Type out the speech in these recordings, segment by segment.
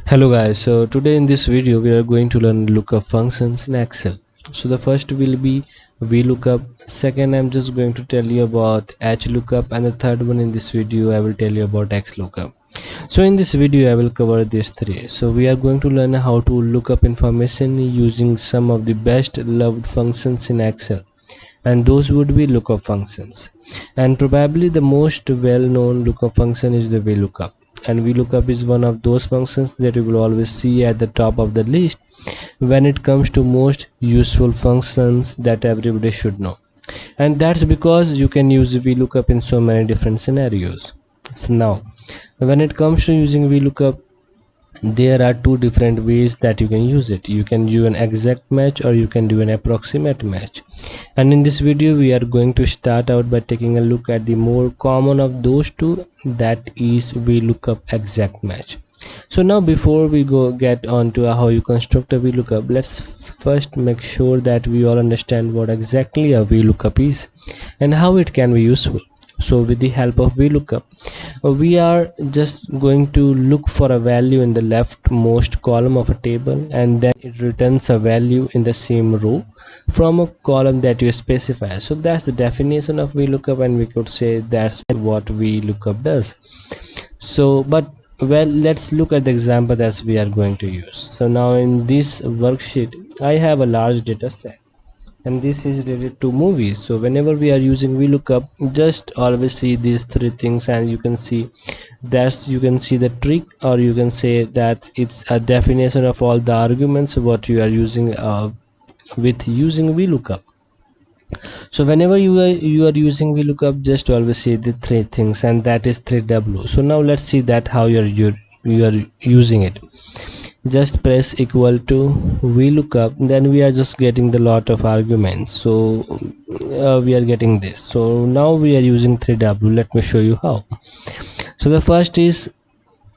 Hello guys, so today in this video we are going to learn lookup functions in Excel. So the first will be Vlookup, second I'm just going to tell you about Hlookup, and the third one in this video I will tell you about Xlookup. So in this video I will cover these three. So we are going to learn how to look up information using some of the best loved functions in Excel, and those would be lookup functions. And probably the most well known lookup function is the Vlookup, and Vlookup is one of those functions that you will always see at the top of the list when it comes to most useful functions that everybody should know. And that's because you can use Vlookup in so many different scenarios. So now when it comes to using Vlookup, there are two different ways that you can use it. You can do an exact match or you can do an approximate match, and in this video we are going to start out by taking a look at the more common of those two, that is Vlookup exact match. So now before we get on to how you construct a Vlookup, let's first make sure that we all understand what exactly a Vlookup is and how it can be useful. So with the help of Vlookup, we are just going to look for a value in the leftmost column of a table, and then it returns a value in the same row from a column that you specify. So that's the definition of Vlookup, and we could say that's what Vlookup does. So well, let's look at the example that we are going to use. So now in this worksheet I have a large data set, and this is related to movies. So whenever we are using Vlookup, just always see these three things, and you can see the trick, or you can say that it's a definition of all the arguments what you are using with using Vlookup. So whenever you are using Vlookup, just always see the three things, and that is 3W. So now let's see that how you are using it. Just press equal to Vlookup, then we are just getting the lot of arguments. So we are getting this. So now we are using 3W. Let me show you how. So the first is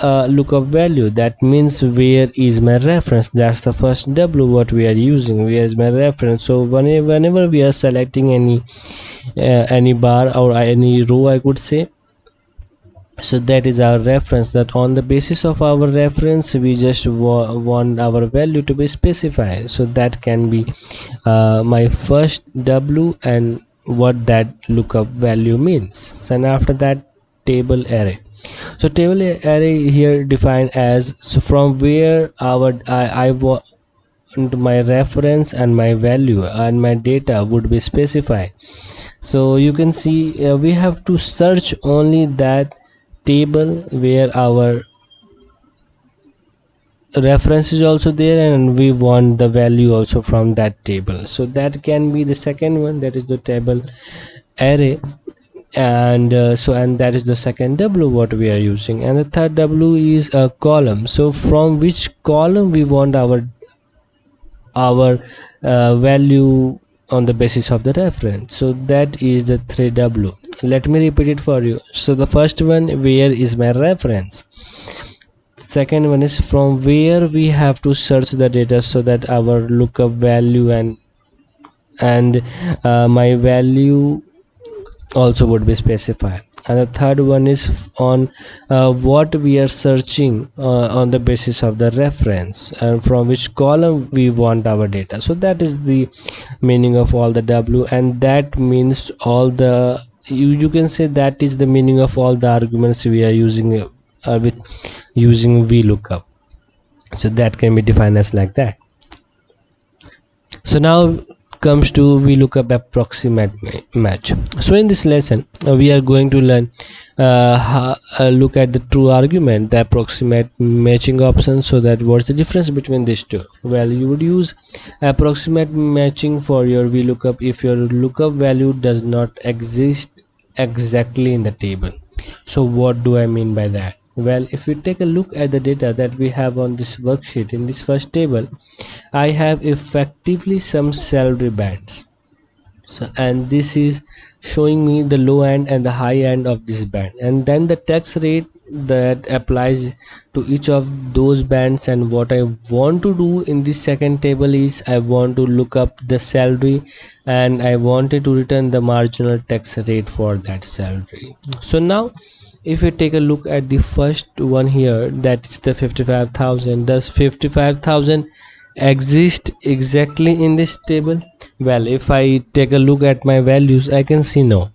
lookup value. That means where is my reference. That's the first W what we are using. Where is my reference? So whenever we are selecting any bar or any row, I could say, so that is our reference. That on the basis of our reference we just want our value to be specified. So that can be my first W and what that lookup value means. And after that, table array. So table array here defined as, so from where I want my reference and my value and my data would be specified. So you can see we have to search only that table where our reference is also there, and we want the value also from that table. So that can be the second one, that is the table array. And that is the second W what we are using. And the third W is a column. So from which column we want our value on the basis of the reference. So that is the 3W. Let me repeat it for you. So the first one, where is my reference. Second one is from where we have to search the data so that our lookup value and my value also would be specified. And the third one is on what we are searching on the basis of the reference, and from which column we want our data. So that is the meaning of all the W, and that means all the you can say that is the meaning of all the arguments we are using with using Vlookup. So that can be defined as like that. So now comes to Vlookup approximate match. So in this lesson we are going to learn look at the true argument, the approximate matching option. So that what's the difference between these two? Well, you would use approximate matching for your Vlookup if your lookup value does not exist exactly in the table. So what do I mean by that? Well, if we take a look at the data that we have on this worksheet, in this first table I have effectively some salary bands. So, and this is showing me the low end and the high end of this band, and then the tax rate that applies to each of those bands. And what I want to do in this second table is I want to look up the salary, and I wanted to return the marginal tax rate for that salary. So now if you take a look at the first one here, that is the 55,000, does 55,000 exist exactly in this table? Well, if I take a look at my values, I can see no,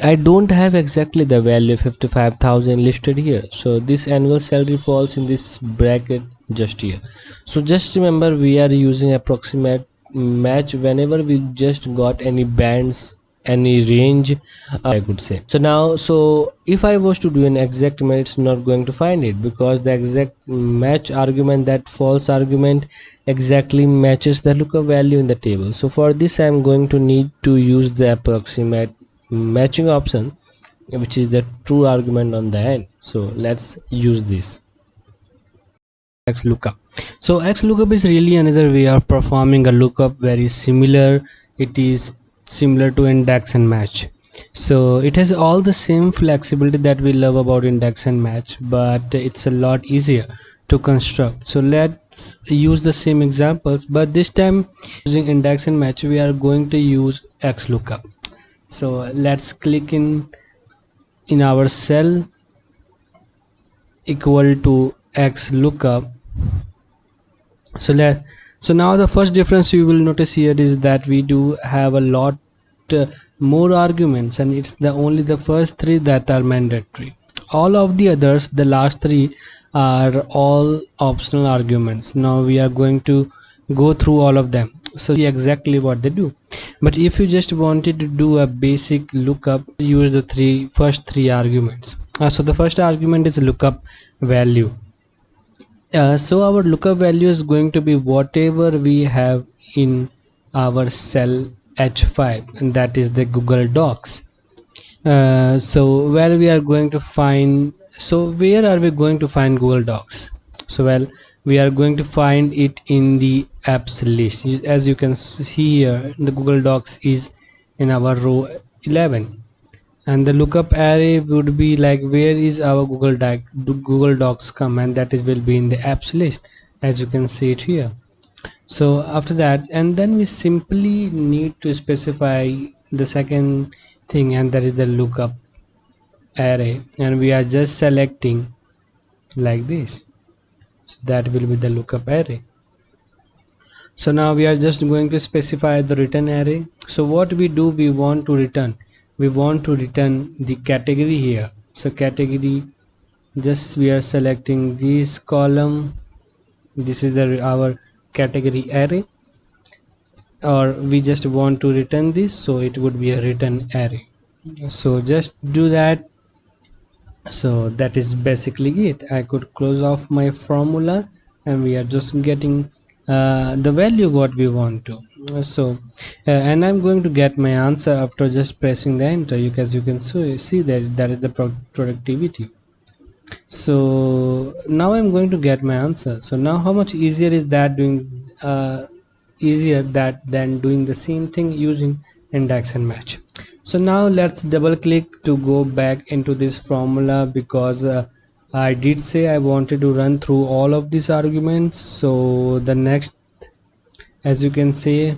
I don't have exactly the value 55,000 listed here. So this annual salary falls in this bracket just here. So just remember, we are using approximate match whenever we just got any bands, any range, I could say. So now, so if I was to do an exact match, it's not going to find it, because the exact match argument, that false argument, exactly matches the lookup value in the table. So for this, I'm going to need to use the approximate matching option, which is the true argument on the end. So let's use this Xlookup. So Xlookup is really another way of performing a lookup, very similar. It is similar to index and match. So it has all the same flexibility that we love about index and match, but it's a lot easier to construct. So let's use the same examples, but this time using index and match, we are going to use Xlookup. So let's click in our cell equal to Xlookup. So now the first difference you will notice here is that we do have a lot more arguments, and it's the only the first three that are mandatory. All of the others, the last three, are all optional arguments. Now we are going to go through all of them, so see exactly what they do. But if you just wanted to do a basic lookup, use the first three arguments. So the first argument is lookup value. So our lookup value is going to be whatever we have in our cell H5, and that is the Google Docs. So where we are going to find, so where are we going to find Google Docs? So well, we are going to find it in the apps list. As you can see here, the Google Docs is in our row 11, and the lookup array would be like, where is our Google Docs come, and that is will be in the apps list, as you can see it here. So after that, and then we simply need to specify the second thing, and that is the lookup array, and we are just selecting like this. So that will be the lookup array. So now we are just going to specify the return array. So what we do, we want to return the category here. So category, just we are selecting this column, this is our category array, or we just want to return this, so it would be a return array. So just do that. So that is basically it. I could close off my formula, and we are just getting the value what we want to. So and I'm going to get my answer after just pressing the enter. You can see that is the productivity. So now I'm going to get my answer. So now how much easier is that than doing the same thing using index and match. So now let's double click to go back into this formula, because I did say I wanted to run through all of these arguments. So the next, as you can see,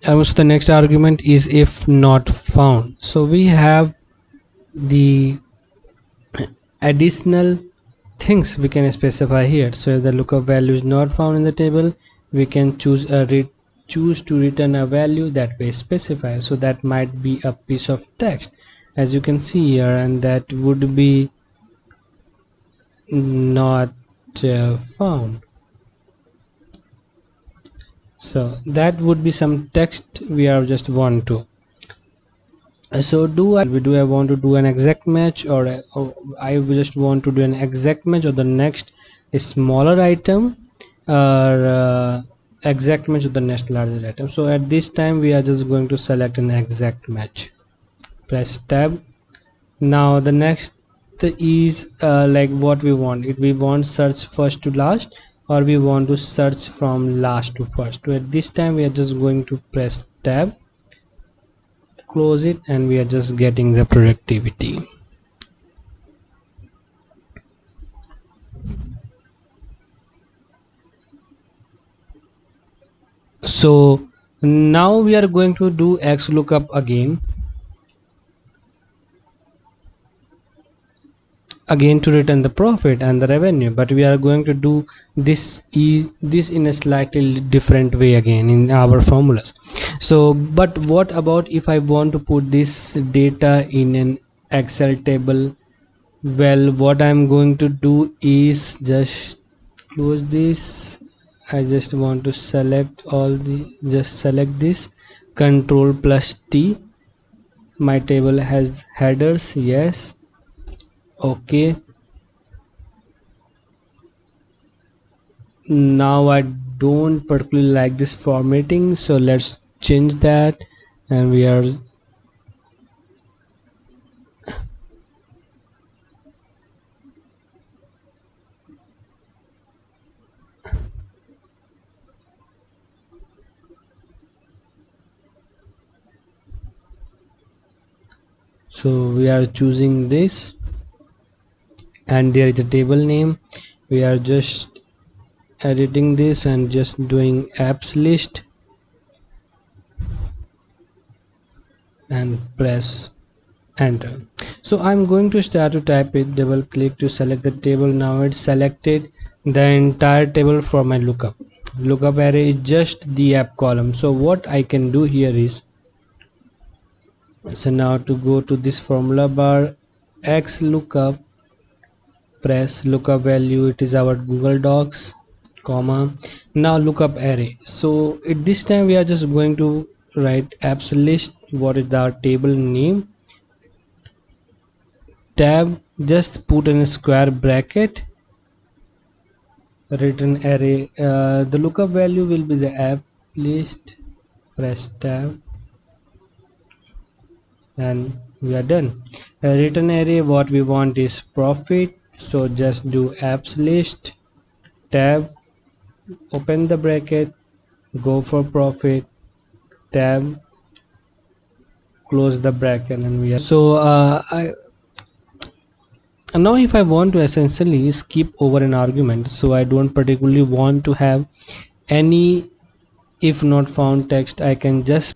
the next argument is if not found. So we have the additional things we can specify here. So if the lookup value is not found in the table, we can choose to return a value that we specify. So that might be a piece of text, as you can see here, and that would be not found. So that would be some text we are just want to. So do I want to do an exact match, or I just want to do an exact match or the next smaller item, or exact match of the next largest item. So at this time we are just going to select an exact match. Press tab. Now the next is like what we want. If we want search first to last, or we want to search from last to first. So at this time we are just going to press tab, close it, and we are just getting the productivity. So now we are going to do Xlookup again. again to return the profit and the revenue, but we are going to do this in a slightly different way again in our formulas. So but what about if I want to put this data in an Excel table? Well, what I'm going to do is just close this. I just want to select all the, just select this, Control plus T. My table has headers, yes, okay. Now I don't particularly like this formatting, so let's change that. And we are choosing this, and there is a table name. We are just editing this and just doing apps list and press enter. So I'm going to start to type it, double click to select the table. Now it's selected the entire table for my lookup. Lookup array is just the app column. So what I can do here is, so now to go to this formula bar, Xlookup, press lookup value, it is our Google Docs, comma, now lookup array. So at this time we are just going to write apps list, what is our table name, tab, just put in a square bracket, return array, the lookup value will be the app list, press tab, and we are done. Return array, what we want is profit, so just do apps list, tab, open the bracket, go for profit, tab, close the bracket, and we are so now if I want to essentially skip over an argument, so I don't particularly want to have any if not found text, I can just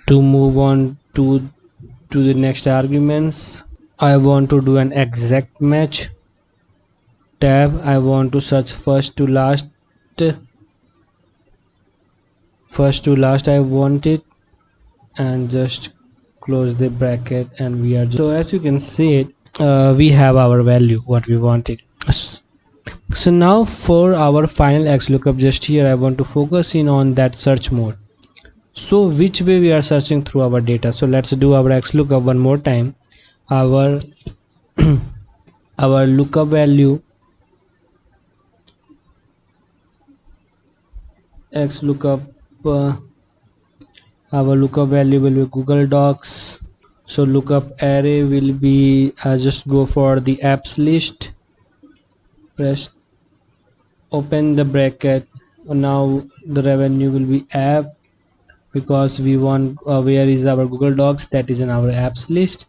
to move on to the next arguments. I want to do an exact match, tab, I want to search first to last I want it, and just close the bracket, and we are just, so as you can see it, we have our value what we wanted. So now for our final Xlookup, just here I want to focus in on that search mode. So which way we are searching through our data? So let's do our Xlookup one more time. Our our lookup value, Xlookup, our lookup value will be Google Docs. So lookup array will be, just go for the apps list, press open the bracket. Now the revenue will be app, because we want where is our Google Docs, that is in our apps list.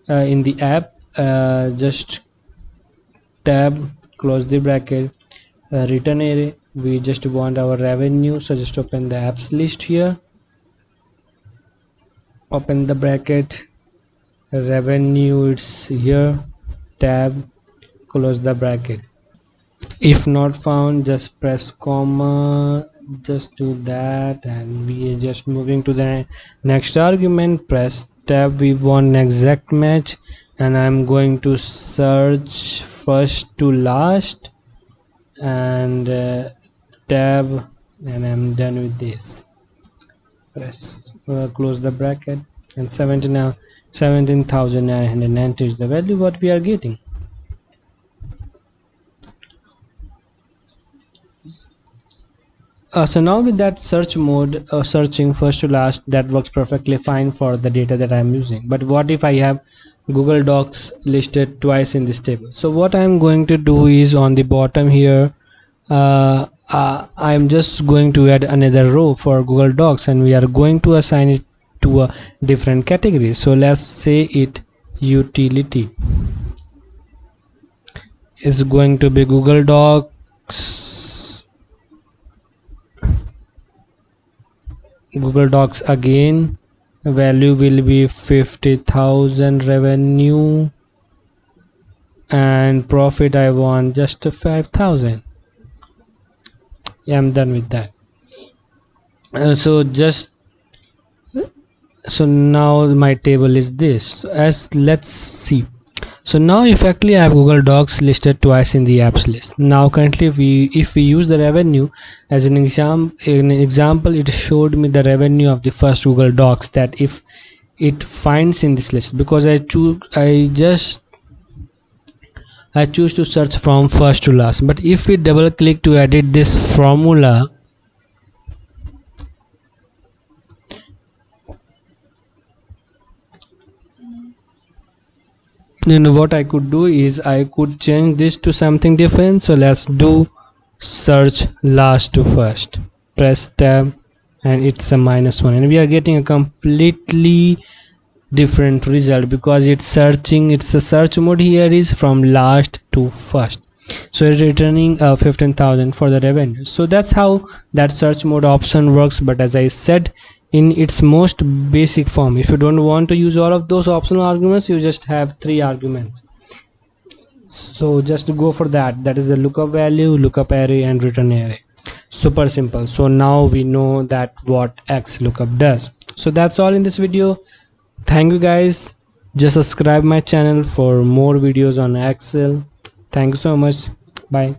In the app, just tab, close the bracket, return array, we just want our revenue, so just open the apps list here, open the bracket, revenue, it's here, tab, close the bracket. If not found, just press comma, just do that, and we are just moving to the next argument, press tab, we want exact match, and I'm going to search first to last, and tab, and I'm done with this. Press close the bracket, and 17,990 is the value what we are getting. So now with that search mode, searching first to last, that works perfectly fine for the data that I'm using. But what if I have Google Docs listed twice in this table? So what I'm going to do is, on the bottom here, I'm just going to add another row for Google Docs, and we are going to assign it to a different category. So let's say it utility is going to be Google Docs, again, value will be 50,000 revenue, and profit I want just 5,000. Yeah, I'm done with that. So now my table is this. As let's see. So now effectively I have Google Docs listed twice in the apps list. Now currently if we use the revenue as an example, it showed me the revenue of the first Google Docs that if it finds in this list, because I choose to search from first to last. But if we double click to edit this formula, then what I could do is I could change this to something different. So let's do search last to first, press tab, and it's a -1, and we are getting a completely different result because it's searching. It's the search mode here is from last to first, so it's returning 15,000 for the revenue. So that's how that search mode option works. But as I said, in its most basic form, if you don't want to use all of those optional arguments, you just have 3 arguments. So just go for that. That is the lookup value, lookup array, and return array. Super simple. So now we know that what Xlookup does. So that's all in this video. Thank you guys. Just subscribe my channel for more videos on Excel. Thank you so much. Bye.